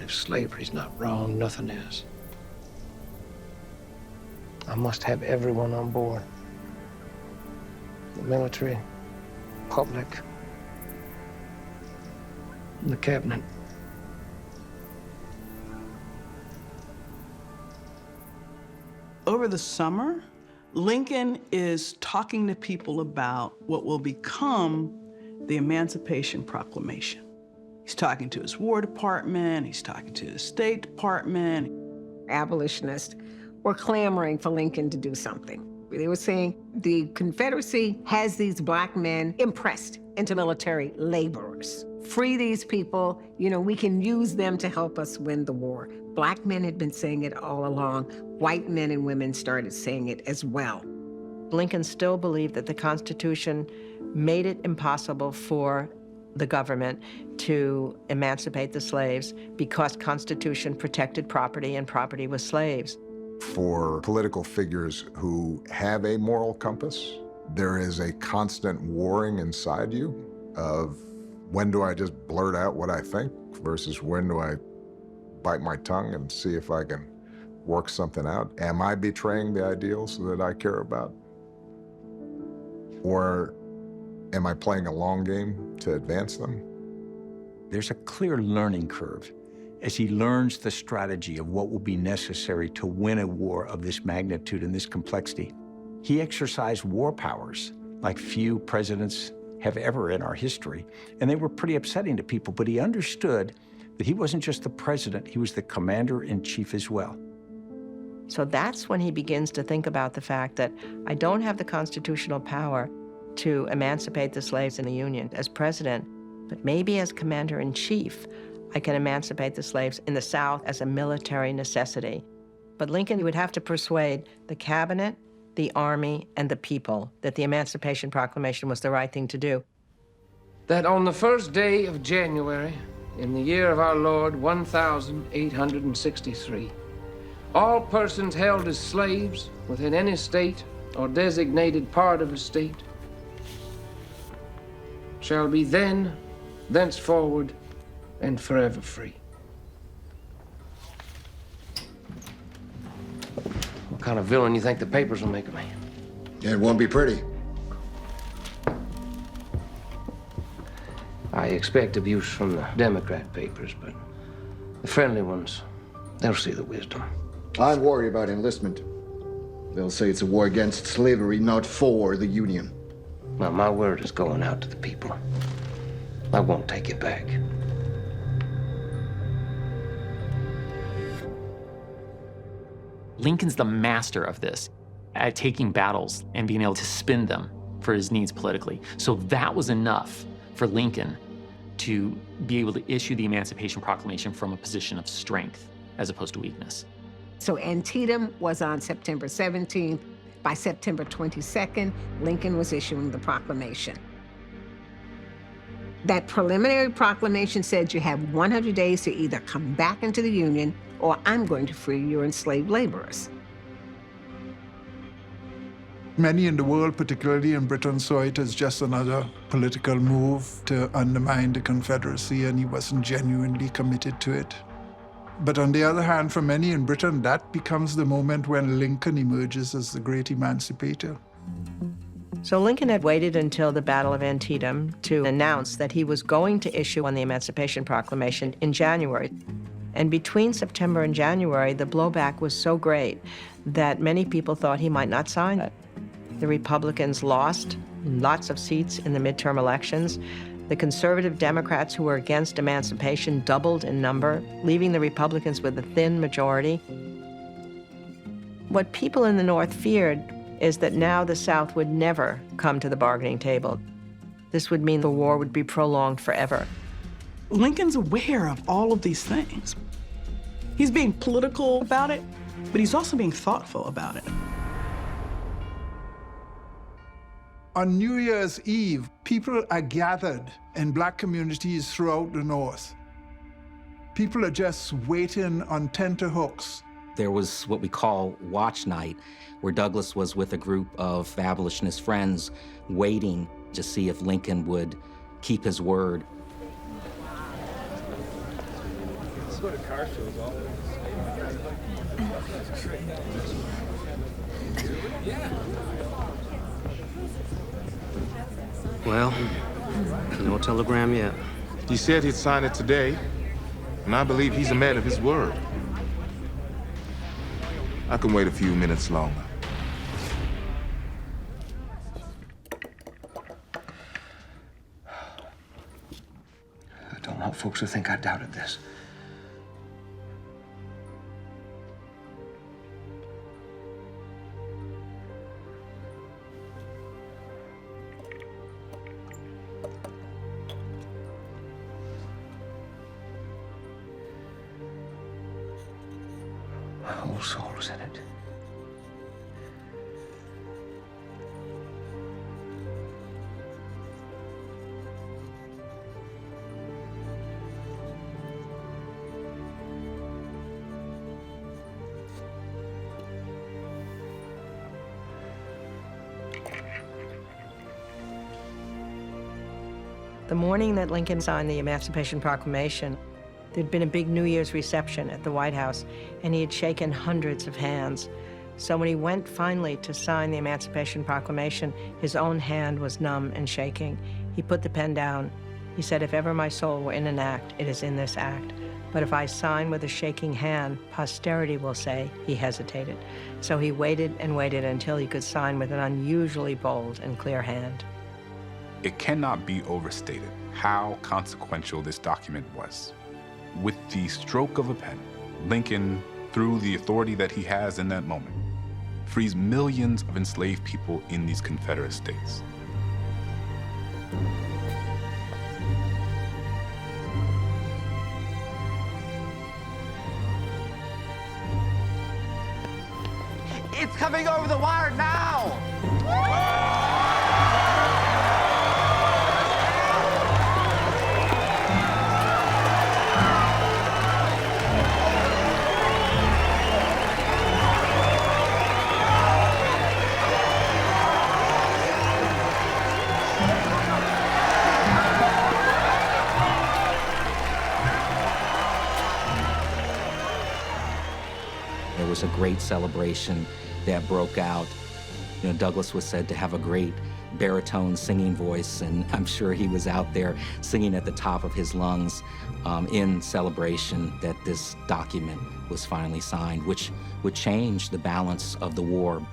If slavery's not wrong, nothing is. I must have everyone on board. The military, public, and the cabinet. Over the summer, Lincoln is talking to people about what will become the Emancipation Proclamation. He's talking to his War Department, he's talking to his State Department. Abolitionists were clamoring for Lincoln to do something. They were saying the Confederacy has these black men impressed into military laborers. Free these people, you know, we can use them to help us win the war. Black men had been saying it all along. White men and women started saying it as well. Lincoln still believed that the Constitution made it impossible for the government to emancipate the slaves because Constitution protected property and property was slaves. For political figures who have a moral compass, there is a constant warring inside you of when do I just blurt out what I think versus when do I bite my tongue and see if I can work something out? Am I betraying the ideals that I care about? Or am I playing a long game to advance them? There's a clear learning curve as he learns the strategy of what will be necessary to win a war of this magnitude and this complexity. He exercised war powers like few presidents have ever in our history, and they were pretty upsetting to people, but he understood that he wasn't just the president, he was the commander-in-chief as well. So that's when he begins to think about the fact that I don't have the constitutional power to emancipate the slaves in the Union as president, but maybe as commander-in-chief, I can emancipate the slaves in the South as a military necessity. But Lincoln would have to persuade the cabinet, the army, and the people that the Emancipation Proclamation was the right thing to do. That on the first day of January, in the year of our Lord, 1863, all persons held as slaves within any state or designated part of a state shall be then, thenceforward, and forever free. What kind of villain you think the papers will make of me? It won't be pretty. I expect abuse from the Democrat papers, but the friendly ones, they'll see the wisdom. I'm worried about enlistment. They'll say it's a war against slavery, not for the Union. Well, my word is going out to the people. I won't take it back. Lincoln's the master of this, at taking battles and being able to spin them for his needs politically. So that was enough for Lincoln to be able to issue the Emancipation Proclamation from a position of strength as opposed to weakness. So Antietam was on September 17th. By September 22nd, Lincoln was issuing the proclamation. That preliminary proclamation said you have 100 days to either come back into the Union or I'm going to free your enslaved laborers. Many in the world, particularly in Britain, saw it as just another political move to undermine the Confederacy, and he wasn't genuinely committed to it. But on the other hand, for many in Britain, that becomes the moment when Lincoln emerges as the great emancipator. So Lincoln had waited until the Battle of Antietam to announce that he was going to issue on the Emancipation Proclamation in January. And between September and January, the blowback was so great that many people thought he might not sign it. The Republicans lost lots of seats in the midterm elections. The conservative Democrats who were against emancipation doubled in number, leaving the Republicans with a thin majority. What people in the North feared is that now the South would never come to the bargaining table. This would mean the war would be prolonged forever. Lincoln's aware of all of these things. He's being political about it, but he's also being thoughtful about it. On New Year's Eve, people are gathered in black communities throughout the North. People are just waiting on tenterhooks. There was what we call watch night, where Douglass was with a group of abolitionist friends waiting to see if Lincoln would keep his word. Well, no telegram yet. He said he'd sign it today, and I believe he's a man of his word. I can wait a few minutes longer. I don't want folks to think I doubted this. My whole soul's in it. The morning that Lincoln signed the Emancipation Proclamation, there'd been a big New Year's reception at the White House, and he had shaken hundreds of hands. So when he went finally to sign the Emancipation Proclamation, his own hand was numb and shaking. He put the pen down. He said, "If ever my soul were in an act, it is in this act. But if I sign with a shaking hand, posterity will say he hesitated." So he waited and waited until he could sign with an unusually bold and clear hand. It cannot be overstated how consequential this document was. With the stroke of a pen, Lincoln, through the authority that he has in that moment, frees millions of enslaved people in these Confederate states. It's coming over the wire now! There was a great celebration that broke out. You know, Douglass was said to have a great baritone singing voice, and I'm sure he was out there singing at the top of his lungs in celebration that this document was finally signed, which would change the balance of the war.